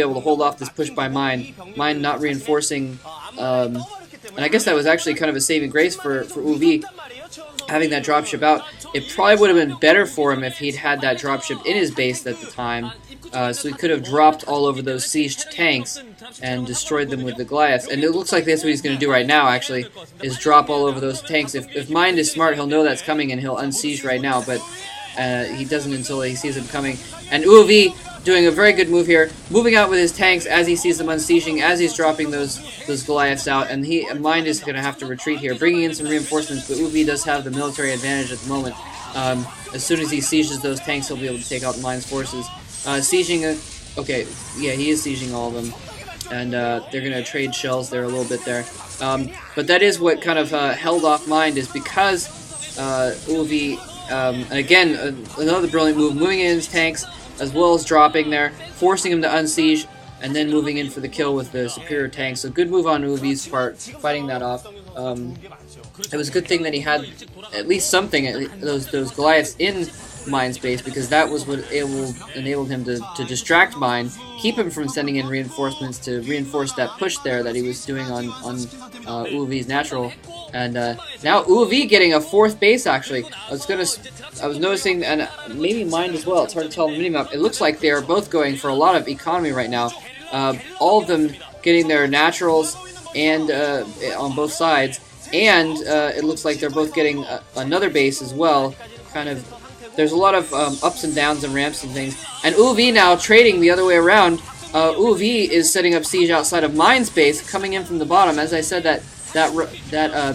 able to hold off this push by Mind. Mind not reinforcing, and I guess that was actually kind of a saving grace for uov, having that dropship out. It probably would have been better for him if he'd had that dropship in his base at the time, so he could have dropped all over those sieged tanks and destroyed them with the Goliaths. And it looks like that's what he's going to do right now, actually, is drop all over those tanks. If Mind is smart, he'll know that's coming and he'll unsiege right now, but he doesn't until he sees him coming. And uov doing a very good move here, moving out with his tanks as he sees them unsieging, as he's dropping those Goliaths out, and Mind is going to have to retreat here, bringing in some reinforcements, but uov does have the military advantage at the moment. As soon as he sieges those tanks, he'll be able to take out Mind's forces. Sieging, okay, yeah, he is sieging all of them, and they're going to trade shells there a little bit there. But that is what kind of held off Mind, is because uov, and again, another brilliant move, moving in his tanks, as well as dropping there, forcing him to unsiege, and then moving in for the kill with the superior tank. So good move on uov's part, fighting that off. It was a good thing that he had at least something, those Goliaths in Mind's base, because that was what enabled him to distract Mind, keep him from sending in reinforcements to reinforce that push there that he was doing on uov's natural. And now uov getting a 4th base, actually. I was noticing, and maybe Mind as well, it's hard to tell on the minimap, it looks like they are both going for a lot of economy right now. All of them getting their naturals and on both sides, and it looks like they're both getting another base as well. Kind of, there's a lot of ups and downs and ramps and things. And uov now trading the other way around. uov is setting up siege outside of Mind's base, coming in from the bottom. As I said, that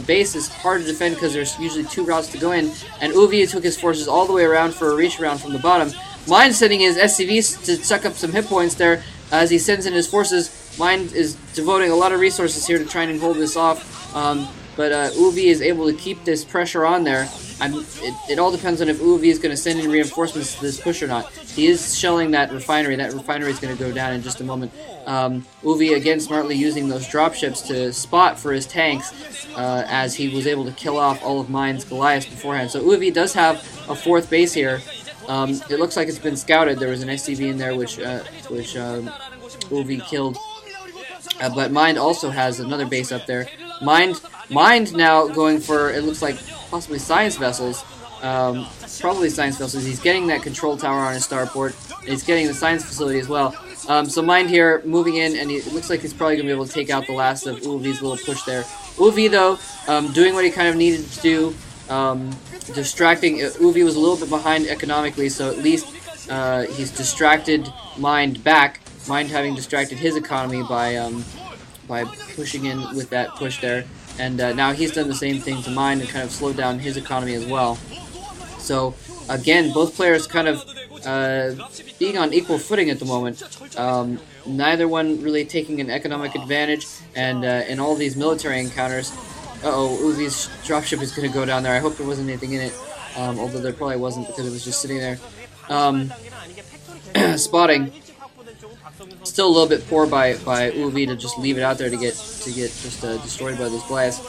base is hard to defend because there's usually 2 routes to go in, and uov took his forces all the way around for a reach around from the bottom. Mind sending his SCVs to suck up some hit points there as he sends in his forces. Mind is devoting a lot of resources here to try and hold this off, but uov is able to keep this pressure on there. It all depends on if uov is going to send in reinforcements to this push or not. He is shelling that refinery. That refinery is going to go down in just a moment. uov again smartly using those dropships to spot for his tanks, as he was able to kill off all of Mind's Goliaths beforehand. So uov does have a 4th base here. It looks like it's been scouted. There was an SCV in there which uov killed. But Mind also has another base up there. Mind now going for, it looks like, possibly science vessels. Probably science vessels. He's getting that control tower on his starport. He's getting the science facility as well. So Mind here moving in, and it looks like he's probably going to be able to take out the last of uov's little push there. uov, though, doing what he kind of needed to do. Distracting. uov was a little bit behind economically, so at least he's distracted Mind back. Mind having distracted his economy by pushing in with that push there, and now he's done the same thing to Mind and kind of slowed down his economy as well. So again, both players kind of being on equal footing at the moment. Neither one really taking an economic advantage, and in all these military encounters, uov's dropship is going to go down there. I hope there wasn't anything in it, although there probably wasn't because it was just sitting there. Spotting. Still a little bit poor by uov to just leave it out there to get just destroyed by those Goliaths.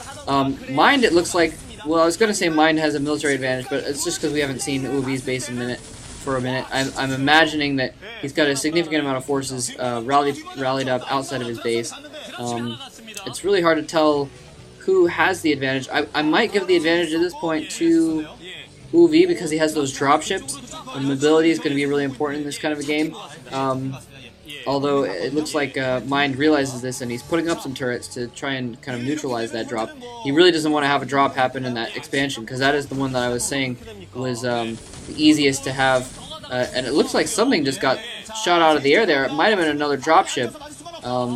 Mind, it looks like, well, I was going to say Mind has a military advantage, but it's just because we haven't seen uov's base for a minute. I'm imagining that he's got a significant amount of forces rallied up outside of his base. It's really hard to tell who has the advantage. I might give the advantage at this point to uov because he has those dropships. The mobility is going to be really important in this kind of a game. Although it looks like Mind realizes this and he's putting up some turrets to try and kind of neutralize that drop. He really doesn't want to have a drop happen in that expansion, because that is the one that I was saying was the easiest to have. And it looks like something just got shot out of the air there. It might have been another dropship.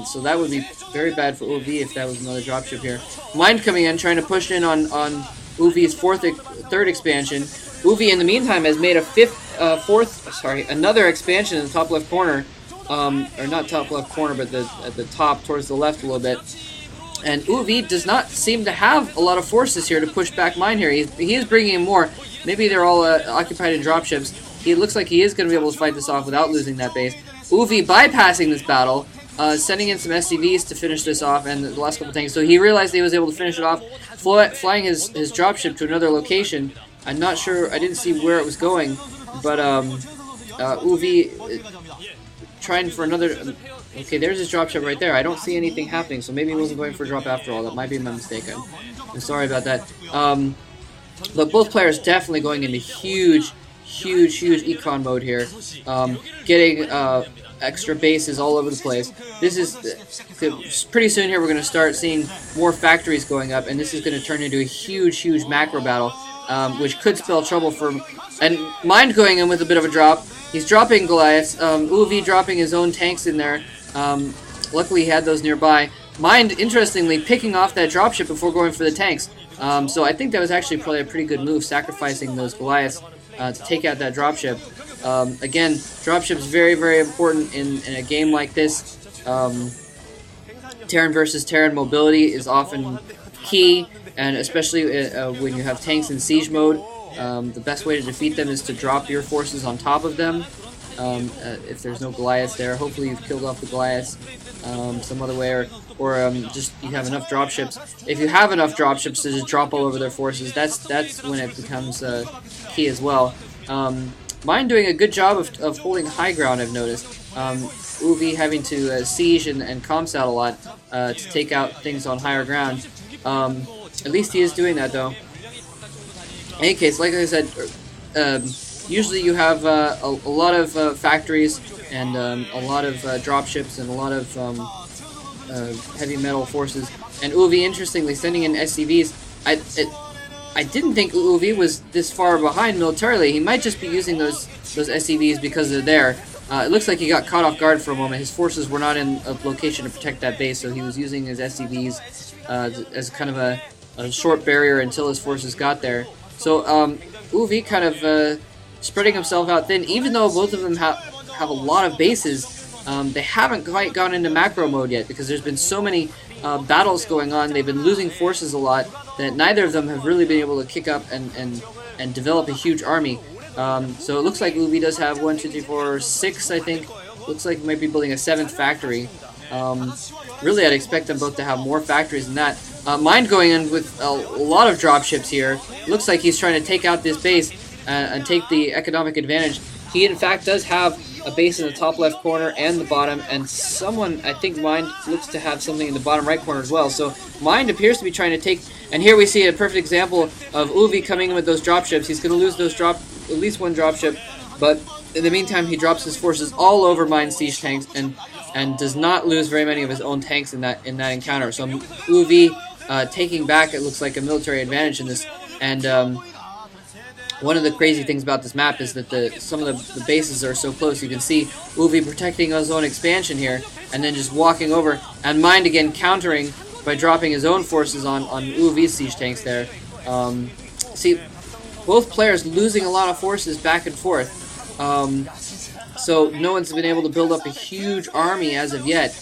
So that would be very bad for uov if that was another dropship here. Mind coming in, trying to push in on uov's 3rd expansion. uov in the meantime has made a another expansion in the top left corner. Or not top left corner, but at the top towards the left a little bit. And uov does not seem to have a lot of forces here to push back Mind here. He is bringing in more. Maybe they're all occupied in dropships. It looks like he is going to be able to fight this off without losing that base. uov bypassing this battle, sending in some SCVs to finish this off, and the last couple tanks. So he realized he was able to finish it off, flying his dropship to another location. I'm not sure, I didn't see where it was going, but uov trying for another Okay, there's his dropship right there. I don't see anything happening, so maybe he wasn't going for a drop after all. That might be my mistake. I'm sorry about that. But both players definitely going into huge econ mode here. Getting extra bases all over the place. This is pretty soon here we're going to start seeing more factories going up, and this is going to turn into a huge macro battle, which could spell trouble for... And Mind going in with a bit of a drop. He's dropping Goliaths. uoov dropping his own tanks in there. Luckily he had those nearby. Mind, interestingly, picking off that dropship before going for the tanks. So I think that was actually probably a pretty good move, sacrificing those Goliaths to take out that dropship. Again, dropship's very important in a game like this. Terran versus Terran mobility is often key, and especially when you have tanks in siege mode. The best way to defeat them is to drop your forces on top of them. If there's no Goliaths there, hopefully you've killed off the Goliaths some other way, or just you have enough dropships. If you have enough dropships to just drop all over their forces, that's when it becomes key as well. Mind doing a good job of holding high ground, I've noticed. uoov having to siege and comsat a lot to take out things on higher ground. At least he is doing that, though. In any case, like I said, usually you have a lot of factories and a lot of dropships and a lot of heavy metal forces. And uoov, interestingly, sending in SCVs. I didn't think uoov was this far behind militarily. He might just be using those SCVs because they're there. It looks like he got caught off guard for a moment. His forces were not in a location to protect that base, so he was using his SCVs as kind of a short barrier until his forces got there. So uoov kind of spreading himself out thin. Even though both of them have a lot of bases, they haven't quite gone into macro mode yet because there's been so many battles going on. They've been losing forces a lot that neither of them have really been able to kick up and develop a huge army. So it looks like uoov does have 1, 2, 3, 4, 6, I think. Looks like he might be building a 7th factory. Really, I'd expect them both to have more factories than that. Mind going in with a lot of dropships here. Looks like he's trying to take out this base and take the economic advantage. He, in fact, does have a base in the top left corner and the bottom, and someone, I think Mind looks to have something in the bottom right corner as well. So Mind appears to be trying to take, and here we see a perfect example of uoov coming in with those dropships. He's going to lose those at least one dropship, but in the meantime he drops his forces all over Mind's siege tanks and does not lose very many of his own tanks in that encounter. So uoov taking back, it looks like, a military advantage in this. And one of the crazy things about this map is that some of the bases are so close. You can see uoov protecting his own expansion here, and then just walking over, and Mind again countering by dropping his own forces on uoov's siege tanks there. See, both players losing a lot of forces back and forth. So no one's been able to build up a huge army as of yet.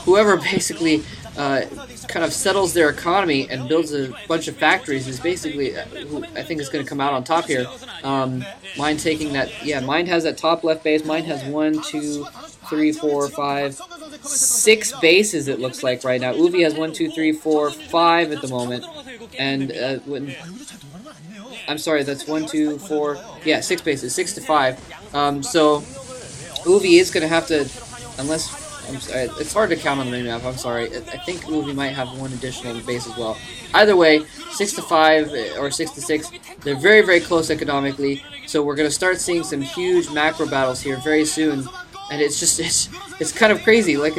Whoever basically kind of settles their economy and builds a bunch of factories is basically who I think is going to come out on top here. Mind taking that, yeah, Mind has that top left base. Mind has 1, 2, 3, 4, 5, 6 bases, it looks like right now. uoov has 1, 2, 3, 4, 5 at the moment. And I'm sorry, that's 1, 2, 4, yeah, 6 bases, 6 to 5. So uoov is going to have to, unless, I'm sorry, it's hard to count on the minimap, I'm sorry. I think uoov might have one additional base as well. Either way, 6 to 5 or 6 to 6, they're very close economically. So we're going to start seeing some huge macro battles here very soon. And it's just, it's kind of crazy. Like,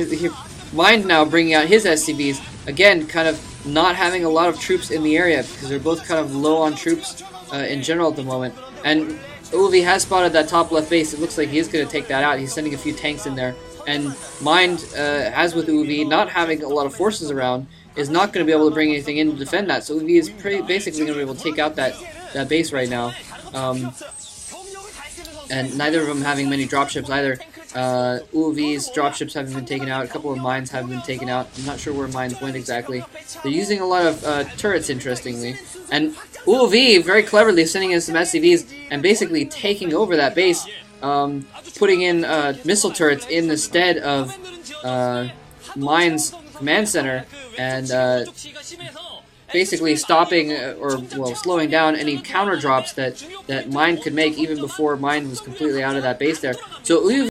Mind now bringing out his SCVs, again, kind of not having a lot of troops in the area because they're both kind of low on troops in general at the moment. And uoov has spotted that top left base. It looks like he is going to take that out. He's sending a few tanks in there. And Mind, as with uoov, not having a lot of forces around, is not going to be able to bring anything in to defend that. So uoov is basically going to be able to take out that base right now. And neither of them having many dropships either. uoov's dropships haven't been taken out. A couple of mines haven't been taken out. I'm not sure where mines went exactly. They're using a lot of turrets, interestingly. And uoov very cleverly sending in some SCVs and basically taking over that base, putting in missile turrets in the stead of Mind's command center, and basically stopping or slowing down any counter drops that Mind could make even before Mind was completely out of that base there. So uoov